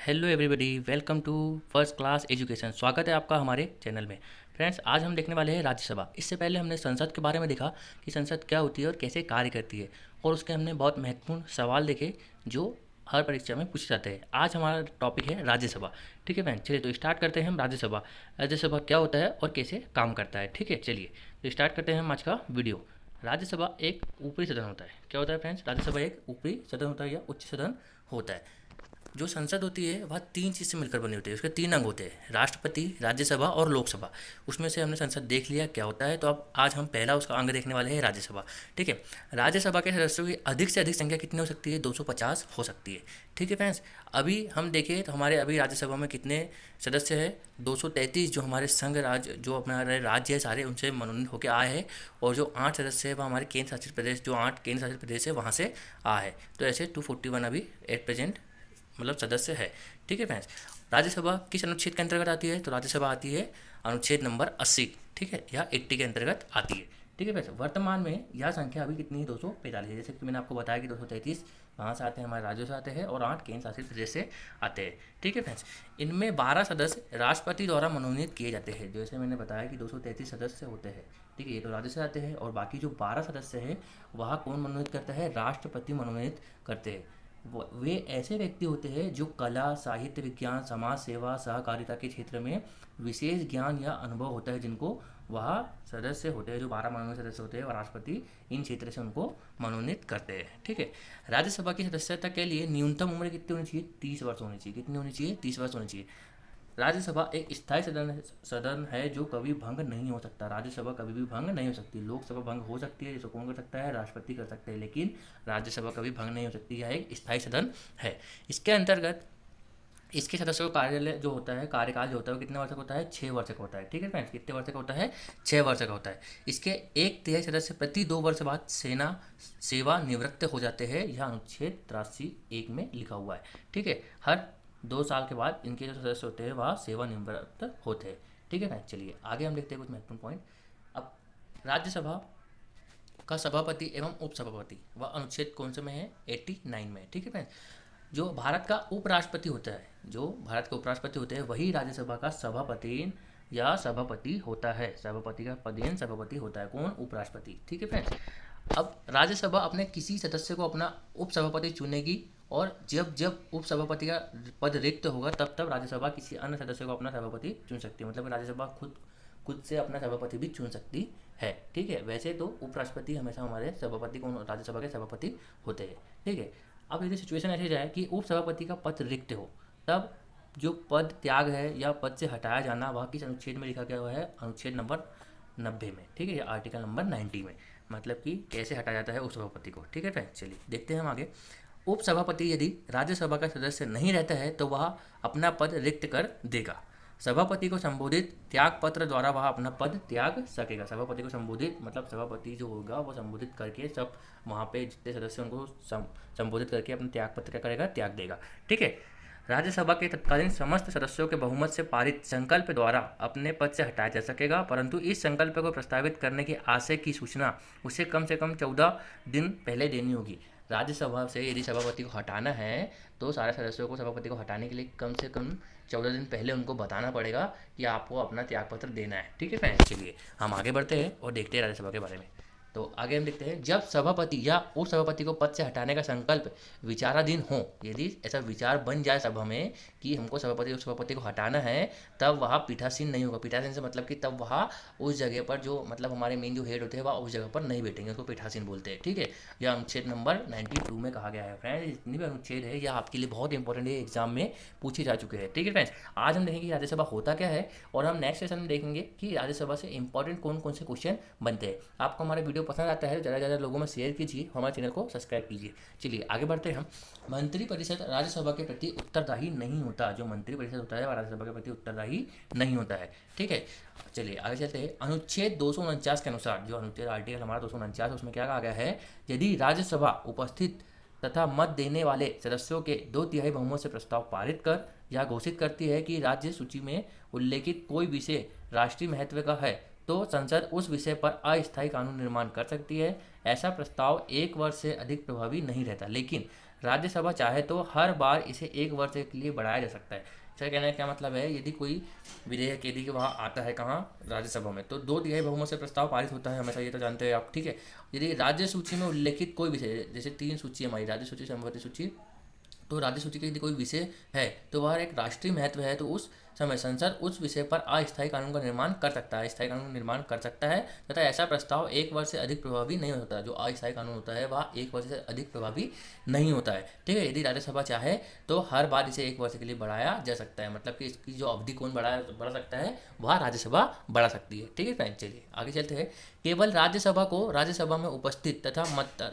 Hello everybody, welcome to first class education. स्वागत है आपका हमारे चैनल में। फ्रेंड्स, आज हम देखने वाले हैं राज्यसभा। इससे पहले हमने संसद के बारे में देखा कि संसद क्या होती है और कैसे कार्य करती है, और उसके हमने बहुत महत्वपूर्ण सवाल देखे जो हर परीक्षा में पूछे जाते हैं। आज हमारा टॉपिक है राज्यसभा। ठीक है फ्रेंड्स, चलिए तो स्टार्ट करते हैं हम। राज्यसभा राज्यसभा क्या होता है और कैसे काम करता है। ठीक है, चलिए तो स्टार्ट करते हैं हम आज का वीडियो। राज्यसभा एक ऊपरी सदन होता है। क्या होता है फ्रेंड्स? राज्यसभा एक ऊपरी सदन होता है या उच्च सदन होता है। जो संसद होती है वह तीन चीज़ से मिलकर बनी होती है। उसके तीन अंग होते हैं: राष्ट्रपति, राज्यसभा और लोकसभा। उसमें से हमने संसद देख लिया क्या होता है, तो अब आज हम पहला उसका अंग देखने वाले हैं, राज्यसभा। ठीक है, राज्यसभा के सदस्यों की अधिक से अधिक संख्या कितनी हो सकती है? 250 हो सकती है। ठीक है फ्रेंड्स, अभी हम देखें तो हमारे अभी राज्यसभा में कितने सदस्य हैं? 233, जो हमारे संघ राज्य, जो हमारे राज्य है सारे, उनसे मनोनीत होकर आए हैं। और जो 8 सदस्य है वह हमारे केंद्र शासित प्रदेश, जो 8 केंद्र शासित प्रदेश है वहाँ से आए हैं। तो ऐसे 241 अभी एट प्रेजेंट मतलब सदस्य है। ठीक है फ्रेंड्स, राज्यसभा किस अनुच्छेद के अंतर्गत आती है? तो राज्यसभा आती है अनुच्छेद नंबर 80, ठीक है, या 80 के अंतर्गत आती है। ठीक है फ्रेंड्स, वर्तमान में यह संख्या अभी कितनी है? 245 है। जैसे कि मैंने आपको बताया कि 233 वहाँ से आते हैं, हमारे राज्यों से आते हैं, और 8 केंद्र शासित प्रदेश से आते हैं। ठीक है फ्रेंड्स, इनमें 12 सदस्य राष्ट्रपति द्वारा मनोनीत किए जाते हैं। जैसे मैंने बताया कि 233 सदस्य होते हैं। ठीक है, ये तो राज्य से आते हैं, और बाकी जो 12 सदस्य हैं वह कौन मनोनीत करता है? राष्ट्रपति मनोनीत करते हैं। वे ऐसे व्यक्ति होते हैं जो कला, साहित्य, विज्ञान, समाज सेवा, सहकारिता के क्षेत्र में विशेष ज्ञान या अनुभव होता है, जिनको वह सदस्य होते हैं। जो 12 मनोनीत सदस्य होते हैं वह राष्ट्रपति इन क्षेत्र से उनको मनोनीत करते हैं। ठीक है, राज्यसभा की सदस्यता के लिए न्यूनतम उम्र कितनी होनी चाहिए? 30 वर्ष होनी चाहिए। कितनी होनी चाहिए? 30 वर्ष होनी चाहिए। राज्यसभा एक स्थायी सदन है जो कभी भंग नहीं हो सकता। राज्यसभा कभी भी भंग नहीं हो सकती। लोकसभा भंग हो सकती है, जिसको कौन कर सकता है? राष्ट्रपति कर सकते हैं, लेकिन राज्यसभा कभी भंग नहीं हो सकती। यह एक स्थायी सदन है। इसके अंतर्गत इसके सदस्यों का कार्यालय जो होता है, कार्यकाल जो होता है, वो कितने वर्ष का होता है? 6 वर्ष का होता है। ठीक है फ्रेंड्स, कितने वर्ष का होता है? 6 वर्ष का होता है। इसके 1/3 सदस्य प्रति 2 वर्ष बाद सेना सेवा निवृत्त हो जाते हैं। यह अनुच्छेद 83(1) में लिखा हुआ है। ठीक है, हर 2 साल के बाद इनके जो सदस्य होते हैं वह सेवानिवृत्त होते हैं। ठीक है ना, चलिए आगे हम देखते हैं कुछ महत्वपूर्ण पॉइंट। अब राज्यसभा का सभापति एवं उपसभापति वह अनुच्छेद कौन से में है? 89 में। ठीक है फ्रेंड्स, जो भारत का उपराष्ट्रपति होता है, जो भारत के उपराष्ट्रपति होते हैं, वही राज्यसभा का सभापति या सभापति होता है। सभापति का पदेन सभापति होता है कौन? उपराष्ट्रपति। ठीक है फ्रेंड्स, अब राज्यसभा अपने किसी सदस्य को अपना उपसभापति चुनेगी, और जब जब उपसभापति का पद रिक्त होगा तब तब राज्यसभा किसी अन्य सदस्य को अपना सभापति चुन सकती है। मतलब राज्यसभा खुद खुद से अपना सभापति भी चुन सकती है। ठीक है, वैसे तो उपराष्ट्रपति हमेशा हमारे सभापति को, राज्यसभा के सभापति होते हैं। ठीक है, अब यदि सिचुएशन ऐसी जाए कि उपसभापति का पद रिक्त हो, तब जो पद त्याग है या पद से हटाया जाना, वह किस अनुच्छेद में लिखा गया हुआ है? अनुच्छेद नंबर 90 में। ठीक है, या आर्टिकल नंबर 90 में। मतलब कि कैसे हटाया जाता है उपसभापति को। ठीक है फ्रेंड्स, चलिए देखते हैं हम आगे। उपसभापति यदि राज्यसभा का सदस्य नहीं रहता है तो वह अपना पद रिक्त कर देगा। सभापति को संबोधित त्याग पत्र द्वारा वह अपना पद त्याग सकेगा। सभापति को संबोधित मतलब सभापति जो होगा वो संबोधित करके सब वहाँ पे जितने सदस्य उनको संबोधित करके अपना त्याग पत्र क्या करेगा? त्याग देगा। ठीक है, राज्यसभा के तत्कालीन समस्त सदस्यों के बहुमत से पारित संकल्प द्वारा अपने पद से हटाया जा सकेगा, परंतु इस संकल्प को प्रस्तावित करने के आशय की सूचना उसे कम से कम 14 दिन पहले देनी होगी। राज्यसभा से यदि सभापति को हटाना है तो सारे सदस्यों को सभापति को हटाने के लिए कम से कम 14 दिन पहले उनको बताना पड़ेगा कि आपको अपना त्यागपत्र देना है। ठीक है फ्रेंड्स, चलिए हम आगे बढ़ते हैं और देखते हैं राज्यसभा के बारे में। तो आगे हम देखते हैं, जब सभापति या उपसभापति को पद से हटाने का संकल्प विचाराधीन हो, यदि ऐसा विचार बन जाए सभा में कि हमको सभापति उपसभापति को हटाना है, तब वह पीठासीन नहीं होगा। पीठासीन से मतलब कि तब वह उस जगह पर जो मतलब हमारे मेन जो हेड होते हैं वह उस जगह पर नहीं बैठेंगे, उसको पीठासीन बोलते हैं। ठीक है, यह अनुच्छेद नंबर 92 में कहा गया है। फ्रेंड्स, जितनी भी अनुच्छेद है यह आपके लिए बहुत इंपॉर्टेंट है, एग्जाम में पूछे जा चुके हैं। ठीक है फ्रेंड्स, आज हम देखेंगे कि राज्यसभा होता क्या है, और हम नेक्स्ट सेशन में देखेंगे कि राज्यसभा से इंपॉर्टेंट कौन कौन से क्वेश्चन बनते हैं। आपको हमारा वीडियो पसंद आता है, ज़्यादा लोगों में शेयर कीजिए, हमारे चैनल को सब्सक्राइब कीजिए। चलिए आगे बढ़ते हैं हम। मंत्रिपरिषद राज्यसभा के प्रति उत्तरदायी नहीं होता। जो मंत्रिपरिषद होता है वह राज्यसभा के प्रति उत्तरदायी नहीं होता है। ठीक है, चलिए आगे चलते हैं। अनुच्छेद 249 के अनुसार, जो अनुच्छेद आर्टिकल हमारा 249 उसमें क्या कहा गया है? यदि राज्यसभा उपस्थित तथा मत देने वाले सदस्यों के 2/3 बहुमत से प्रस्ताव पारित कर या घोषित करती है कि राज्य सूची में उल्लेखित कोई विषय राष्ट्रीय महत्व का है, तो संसद उस विषय पर अस्थायी कानून निर्माण कर सकती है। ऐसा प्रस्ताव 1 वर्ष से अधिक प्रभावी नहीं रहता, लेकिन राज्यसभा चाहे तो हर बार इसे 1 वर्ष के लिए बढ़ाया जा सकता है। इसका कहने का क्या मतलब है, यदि कोई विधेयक यदि कि वहाँ आता है कहाँ, राज्यसभा में, तो 2/3 बहुमत से प्रस्ताव पारित होता है हमेशा, ये तो जानते हैं आप, ठीक है। यदि राज्य सूची में उल्लेखित कोई विषय, जैसे 3 सूची हमारी राज्य सूची, संपत्ति सूची, तो राज्य सूची का यदि कोई विषय है तो वह एक राष्ट्रीय महत्व है, तो उस समय संसद उस विषय पर अस्थायी कानून का निर्माण कर सकता है, स्थायी कानून निर्माण कर सकता है, तथा ऐसा प्रस्ताव 1 वर्ष से अधिक प्रभावी नहीं होता। जो अस्थायी कानून होता है वह 1 वर्ष से अधिक प्रभावी नहीं होता है, ठीक है। यदि राज्यसभा चाहे तो हर बार इसे 1 वर्ष के लिए बढ़ाया जा सकता है, मतलब कि इसकी जो अवधि कौन बढ़ा सकता है, वह राज्यसभा बढ़ा सकती है, ठीक है फ्रेंड। चलिए आगे चलते हैं। केवल राज्यसभा को राज्यसभा में उपस्थित तथा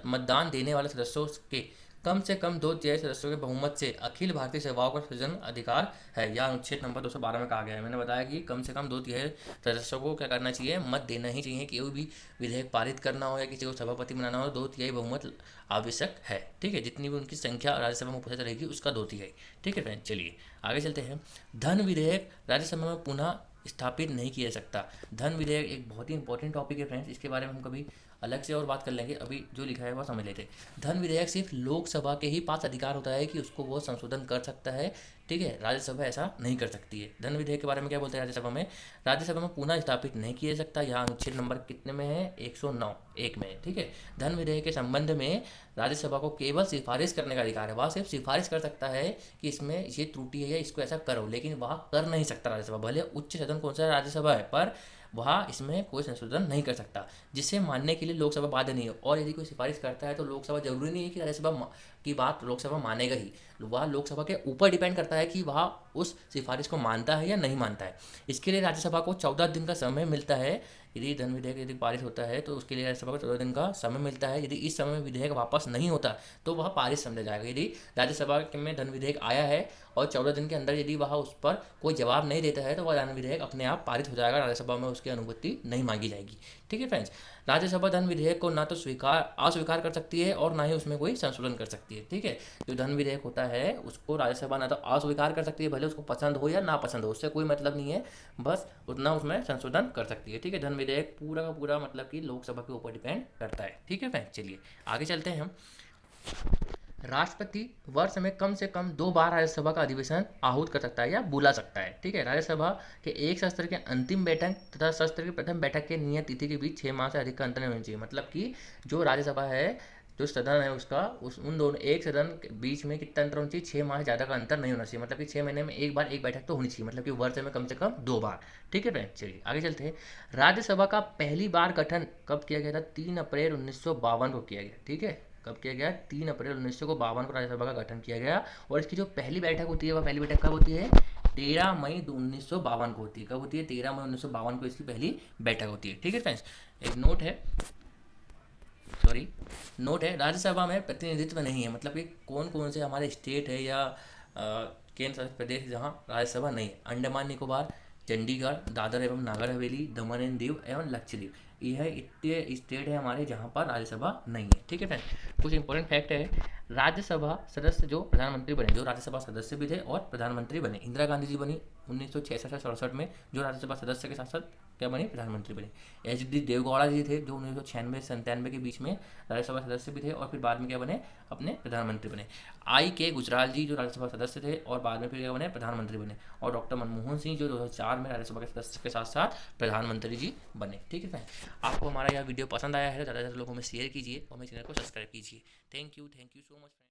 मतदान देने वाले सदस्यों के कम से कम 2/3 सदस्यों के बहुमत से अखिल भारतीय सेवाओं का सृजन अधिकार है, या अनुच्छेद नंबर 212 में कहा गया है। मैंने बताया कि कम से कम 2/3 सदस्यों को क्या करना चाहिए, मत देना ही चाहिए। कोई भी विधेयक पारित करना हो या किसी को सभापति बनाना हो, 2/3 बहुमत आवश्यक है, ठीक है। जितनी भी उनकी संख्या राज्यसभा में उपस्थित रहेगी उसका 2/3, ठीक है फ्रेंड। चलिए आगे चलते हैं। धन विधेयक राज्यसभा में पुनः स्थापित नहीं किया जा सकता। धन विधेयक एक बहुत ही इंपॉर्टेंट टॉपिक है फ्रेंड्स, इसके बारे में हम कभी अलग से और बात कर लेंगे। अभी जो लिखा है वह समझ लेते हैं। धन विधेयक सिर्फ लोकसभा के ही पास अधिकार होता है कि उसको वो संशोधन कर सकता है, ठीक है। राज्यसभा ऐसा नहीं कर सकती है। धन विधेयक के बारे में क्या बोलते हैं राज्यसभा में, राज्यसभा में पुनः स्थापित नहीं किया जा सकता। यहाँ अनुच्छेद नंबर कितने में है, 109 1 में, ठीक है। धन विधेयक के संबंध में राज्यसभा को केवल सिफारिश करने का अधिकार है। वह सिर्फ सिफारिश कर सकता है कि इसमें ये त्रुटि है या इसको ऐसा करो, लेकिन वह कर नहीं सकता राज्यसभा। भले उच्च सदन कौन सा राज्यसभा है, पर वह इसमें कोई संशोधन नहीं कर सकता, जिसे मानने के लिए लोकसभा बाध्य नहीं है। और यदि कोई सिफारिश करता है तो लोकसभा, जरूरी नहीं है कि राज्यसभा की बात लोकसभा मानेगा ही, वह लोकसभा के ऊपर डिपेंड करता है कि वह उस सिफारिश को मानता है या नहीं मानता है। इसके लिए राज्यसभा को 14 दिन का समय मिलता है। यदि धन विधेयक यदि पारित होता है तो उसके लिए राज्यसभा को 14 दिन का समय मिलता है। यदि इस समय में विधेयक वापस नहीं होता तो वह पारित समझा जाएगा। यदि राज्यसभा में धन विधेयक आया है और 14 दिन के अंदर यदि वह उस पर कोई जवाब नहीं देता है तो वह धन विधेयक अपने आप पारित हो जाएगा, राज्यसभा में उसकी अनुमति नहीं मांगी जाएगी, ठीक है फ्रेंड्स। राज्यसभा धन विधेयक को ना तो अस्वीकार कर सकती है और ना ही उसमें कोई संशोधन कर सकती है, ठीक है। जो धन विधेयक होता है उसको राज्यसभा ना तो अस्वीकार कर सकती है, भले उसको पसंद हो या ना पसंद हो, उससे कोई मतलब नहीं है, बस उतना उसमें संशोधन कर सकती है, ठीक है। धन विधेयक पूरा का पूरा मतलब कि लोकसभा के ऊपर डिपेंड करता है, ठीक है फ्रेंड्स। चलिए आगे चलते हैं हम। राष्ट्रपति वर्ष में कम से कम 2 बार राज्यसभा का अधिवेशन आहूत कर सकता है या बुला सकता है, ठीक है। राज्यसभा के एक सत्र के अंतिम बैठक तथा सत्र की प्रथम बैठक के नियत तिथि के बीच 6 माह से अधिक का अंतर नहीं होना चाहिए। मतलब कि जो राज्यसभा है, जो सदन है उसका, उन दोनों एक सदन के बीच में कितना अंतर होना चाहिए, 6 माह से ज़्यादा का अंतर नहीं होना चाहिए। मतलब कि 6 महीने में एक बार एक बैठक तो होनी चाहिए, मतलब कि वर्ष में कम से कम 2 बार, ठीक है फ्रेंड। चलिए आगे चलते हैं। राज्यसभा का पहली बार गठन कब किया गया था, 3 अप्रैल 1952 को किया गया, ठीक है। कब किया गया, 3 अप्रैल 1952 को राज्यसभा का गठन किया गया। और इसकी जो पहली बैठक होती है वह पहली बैठक कब होती है, 13 मई 1952 को होती है। कब होती है, 13 मई 1952 को इसकी पहली बैठक होती है, ठीक है फ्रेंड्स। एक नोट है, राज्यसभा में प्रतिनिधित्व नहीं है। मतलब कि कौन कौन से हमारे स्टेट है या केंद्र शासित प्रदेश जहाँ राज्यसभा नहीं है, अंडमान निकोबार, चंडीगढ़, दादर एवं नागर हवेली, दमन एंड दीव एवं लक्षद्वीप, यह इतने स्टेट है हमारे जहाँ पर राज्यसभा नहीं है, ठीक है फ्रेंड। कुछ इंपॉर्टेंट फैक्ट है। राज्यसभा सदस्य जो प्रधानमंत्री बने, जो राज्यसभा सदस्य भी थे और प्रधानमंत्री बने, इंदिरा गांधी जी बनी 1966-67 में, जो राज्यसभा सदस्य के साथ साथ क्या बनी, प्रधानमंत्री बने। HD देवगौड़ा जी थे जो 1996-97 के बीच में राज्यसभा सदस्य भी थे और फिर बाद में क्या बने, अपने प्रधानमंत्री बने। IK गुजराल जी जो राज्यसभा सदस्य थे और बाद में फिर क्या बने, प्रधानमंत्री बने। और डॉक्टर मनमोहन सिंह जो 2004 में राज्यसभा के सदस्य के साथ साथ प्रधानमंत्री जी बने, ठीक है फ्रेंड। आपको हमारा यह वीडियो पसंद आया है तो ज़्यादा से ज़्यादा लोगों में शेयर कीजिए और मेरे चैनल को सब्सक्राइब कीजिए। Thank you so much friend.